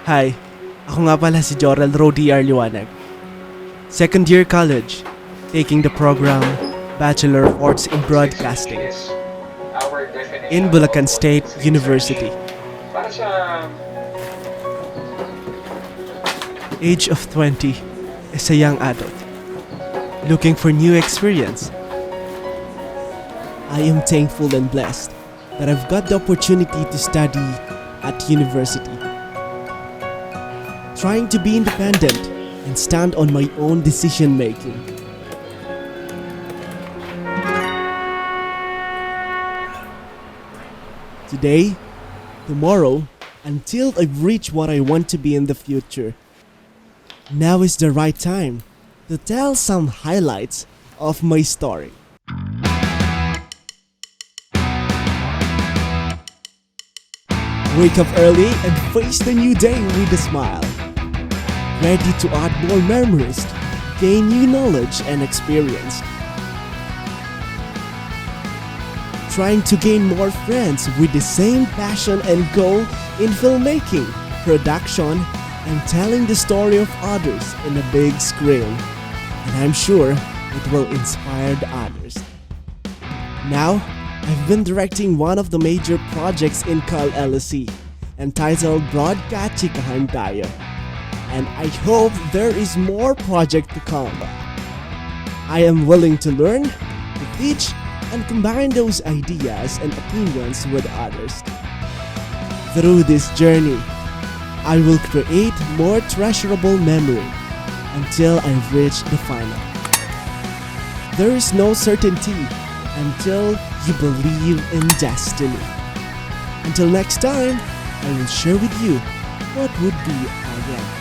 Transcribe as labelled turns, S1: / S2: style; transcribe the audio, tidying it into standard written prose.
S1: Hi, ako nga pala si Jorell Liwanag. Second year college, taking the program Bachelor of Arts in Broadcasting in Bulacan State University. Age of 20 is a young adult, looking for new experience. I am thankful and blessed that I've got the opportunity to study at university. Trying to be independent and stand on my own decision making. Today, tomorrow, until I've reached what I want to be in the future. Now is the right time to tell some highlights of my story. Wake up early and face the new day with a smile. Ready to add more memories, gain new knowledge and experience. Trying to gain more friends with the same passion and goal in filmmaking, production, and telling the story of others in a big screen. And I'm sure it will inspire the others. Now, I've been directing one of the major projects in Cal LSE, entitled Broadcast Chikahan Tayo. And I hope there is more project to come. I am willing to learn, to teach, and combine those ideas and opinions with others. Through this journey, I will create more treasurable memory until I've reached the final. There is no certainty until you believe in destiny. Until next time, I will share with you what would be our end.